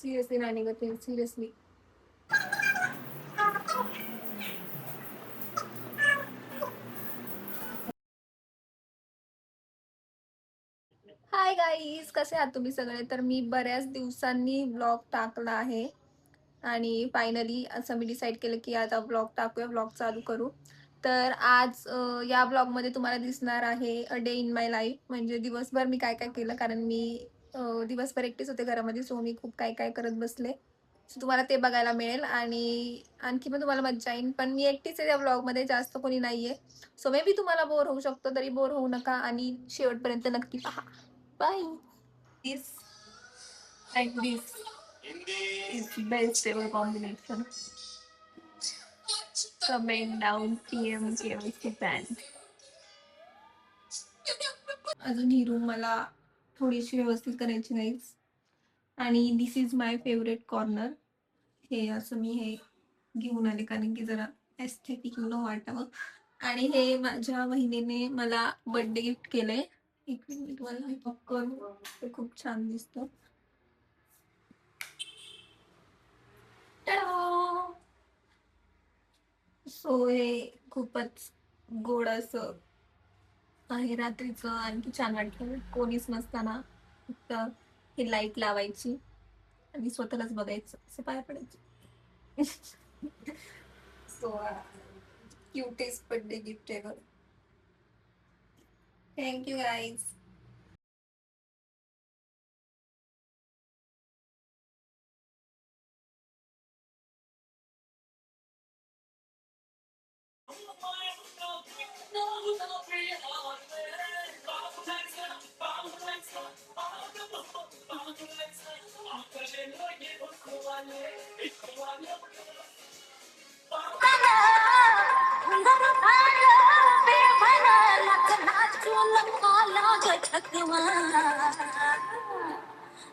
Seriously नाही निघत ते सिरियसली. हाय गाईज, कसे आहात तुम्ही सगळे? तर मी बऱ्याच दिवसांनी ब्लॉग टाकला आहे आणि फायनली असं मी डिसाईड केलं की आता ब्लॉग टाकूया, ब्लॉग चालू करू. तर आज या ब्लॉगमध्ये तुम्हाला दिसणार आहे a day in my life, म्हणजे दिवसभर मी काय काय केलं. कारण मी दिवसभर एकटीच होते घरामध्ये, सो मी खूप काय काय करत बसले. सो तुम्हाला ते बघायला मिळेल आणि आणखी पण तुम्हाला मज्जा येईल. पण मी एकटीच आहे त्या ब्लॉगमध्ये, जास्त कोणी नाहीये. सो मे बी तुम्हाला बोर होऊ शकतो, तरी बोर होऊ नका आणि शेवटपर्यंत नक्की पहा. Bye. This and this is best ever combination. Comment down PM KYC band. अजून ही रूम मला थोडीशी व्यवस्थित करायची नाही. आणि दिस इज माय फेवरेट कॉर्नर. हे असं मी हे घेऊन आले कारण की जरा एस्थेटिक न वाटावं. आणि हे माझ्या बहिणीने मला बर्थडे गिफ्ट केलंय. एक मिनिट मला हे पॉपकॉर्न, ते खूप छान दिसतं. सो हे खूपच गोड असं आहे. रात्रीचं आणखी छान वाटतं कोणीच नसताना फक्त ही लाईट लावायची आणि स्वतःलाच बघायचं, असं पाय पडायचं. So cutest birthday gift ever. Thank you guys.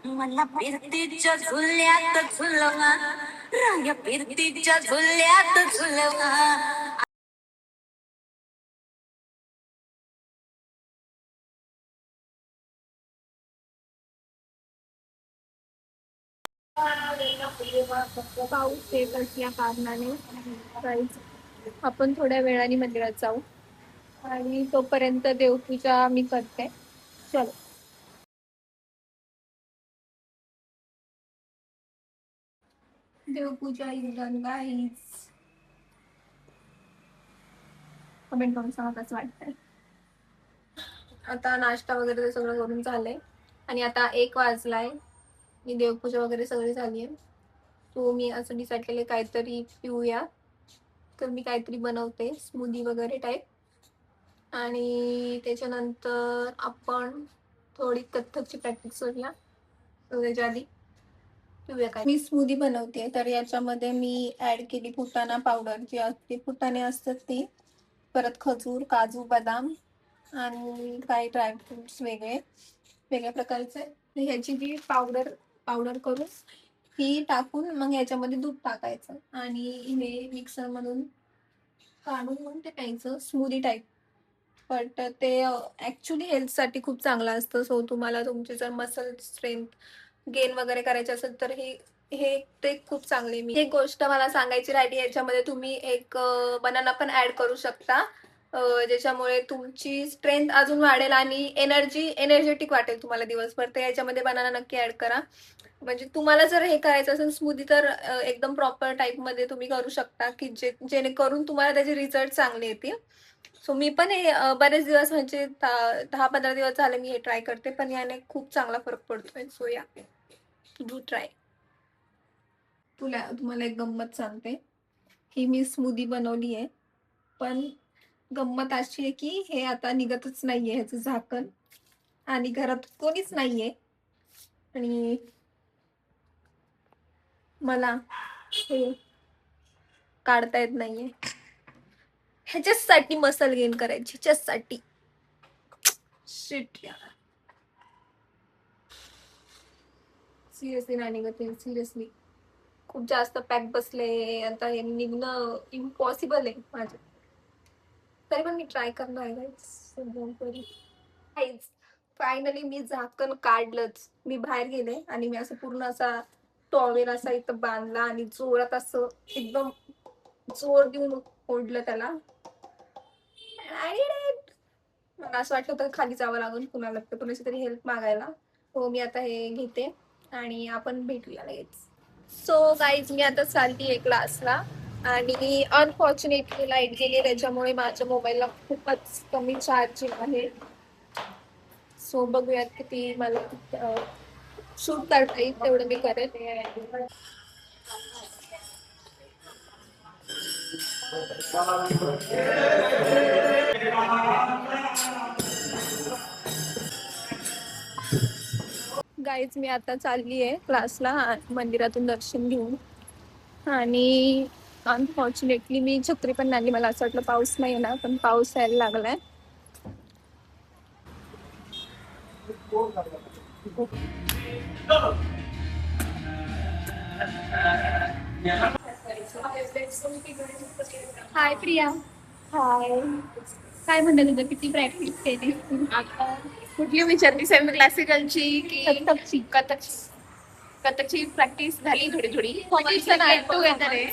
मला फिरतीच्या झुल्यात झुलवा, रंग फिरतीच्या झुल्यात झुलवा. पाऊस येत असल्या कारणाने जायचं आपण थोड्या वेळाने मंदिरात जाऊ आणि तोपर्यंत देवपूजा मी करते. चलो. देवपूजा इज डन गाईज. कमेंट करून सांगा कसं वाटतंय. आता नाश्ता वगैरे ते सगळं करून झालंय आणि आता 1 वाजलाय. मी देवपूजा वगैरे सगळी झाली आहे. सो मी असं डिसाईड केलं काहीतरी पिऊया. तर मी काहीतरी बनवते स्मूदी वगैरे टाईप आणि त्याच्यानंतर आपण थोडी कथ्थकची प्रॅक्टिस करूया. त्याच्या आधी पिऊया काय. मी स्मूदी बनवते तर याच्यामध्ये मी ऍड केली फुटाणा पावडर, जी असते फुटाणे असतात ती, परत खजूर, काजू, बदाम आणि काही ड्रायफ्रुट्स वेगळे वेगळ्या प्रकारचे. ह्याची जी पावडर पावडर करून ही टाकून मग ह्याच्यामध्ये दूध टाकायचं आणि हे मिक्सर मधून काढून मग ते प्यायचं स्मूदी टाईप. बट ते ऍक्च्युली हेल्थसाठी खूप चांगलं असतं. सो तुम्हाला तुमची जर मसल स्ट्रेंथ गेन वगैरे करायची असेल तर हे हे ते खूप चांगले. मी एक गोष्ट मला सांगायची राहिली, याच्यामध्ये तुम्ही एक बनाना पण ऍड करू शकता, ज्याच्यामुळे तुमची स्ट्रेंथ अजून वाढेल आणि एनर्जेटिक वाटेल तुम्हाला दिवसभर. तर याच्यामध्ये बनाना नक्की ऍड करा. म्हणजे तुम्हाला जर हे करायचं असेल स्मूदी तर एकदम प्रॉपर टाईप मध्ये तुम्ही करू शकता की जेणेकरून तुम्हाला त्याचे रिझल्ट चांगले येतील. सो मी पण हे बरेच दिवस म्हणजे 10-15 दिवस झाले मी हे ट्राय करते, पण याने खूप चांगला फरक पडतोय. सो या डू ट्राय. तुम्हाला एक गंमत सांगते. ही मी स्मूदी बनवली आहे, पण गंमत अशी आहे की हे आता निघतच नाहीये ह्याचं झाकण आणि घरात कोणीच नाहीये आणि मला हे काढता येत नाहीये. ह्याच्यासाठी मसल गेन करायची, ह्याच्यासाठी. शिट यार, सिरियसली नाही निघत सिरियसली. खूप जास्त पॅक बसले, आता हे निघणं इम्पॉसिबल आहे माझं. तरी पण मी ट्राय करणार आहे गाईज. फायनली मी झाकण काढलंच. मी बाहेर गेले आणि मी असं पूर्ण असा टॉवेल असा इथं बांधला आणि जोरात असं एकदम जोर देऊन ओढलं त्याला आणि मला असं वाटलं होतं खाली जावं लागून कुणाला तर कुणाची तरी हेल्प मागायला. हो मी आता हे घेते आणि आपण भेटूया लगेच. सो गाईज मी आता चालली आहे क्लासला आणि अनफॉर्च्युनेटली लाईट गेली त्याच्यामुळे माझ्या मोबाईलला खूपच कमी चार्जिंग आहे. सो बघूयात किती मला शूट करता येईल तेवढं मी करेन. गाईज मी आता चालली आहे क्लासला मंदिरातून दर्शन घेऊन आणि अनफॉर्च्युनेटली मी छत्री पण नाही, मला असं वाटलं पाऊस नाही येणार पण पाऊस यायला लागलाय. हाय प्रिया. हाय. काय म्हणते तुझं किती प्रॅक्टिस केली? आता कुठली विचारली सेमी क्लासिकलची की कथकची. कथकची प्रॅक्टिस झाली थोडी थोडी. टुगेदर आहे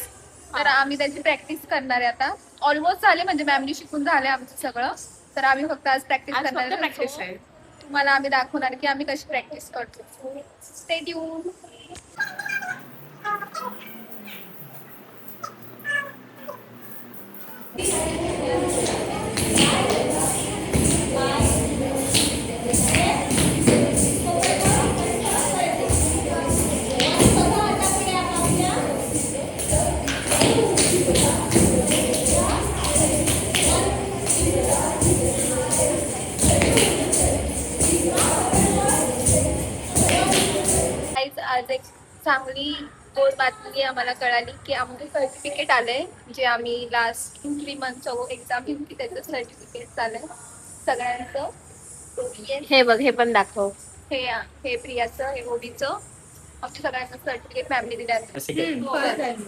तर आम्ही त्याची प्रॅक्टिस करणार आहे आता. ऑलमोस्ट झाले म्हणजे मॅमनी शिकून झाले आमचं सगळं, तर आम्ही फक्त आज प्रॅक्टिस करणार आहे. प्रॅक्टिस आहे. तुम्हाला आम्ही दाखवणार की आम्ही कशी प्रॅक्टिस करतो. Stay tune. आज एक चांगली गोड बातमी आम्हाला कळाली की आमचं सर्टिफिकेट आलंय, जे आम्ही लास्ट 3 मंथचं एक्झाम दिली त्याचं सर्टिफिकेट आलंय सगळ्यांचं. हे बघ, हे पण दाखव. हे प्रियाचं, हे ओबीचं, आमच्या सगळ्यांचं सर्टिफिकेट फॅमिली दिलं.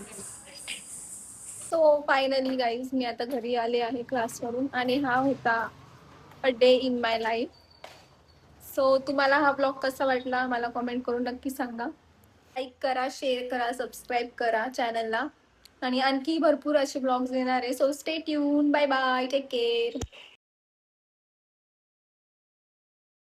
सो फायनली गाईज मी आता घरी आले आहे क्लासवरून आणि हा होता a day in my life. So तुम्हाला हा ब्लॉग कसा वाटला मला कमेंट करून नक्की सांगा. लाईक करा, शेअर करा, सबस्क्राईब करा चॅनलला आणि आणखी भरपूर असे ब्लॉग्स येणार आहे. So stay tune. Bye bye. Take care.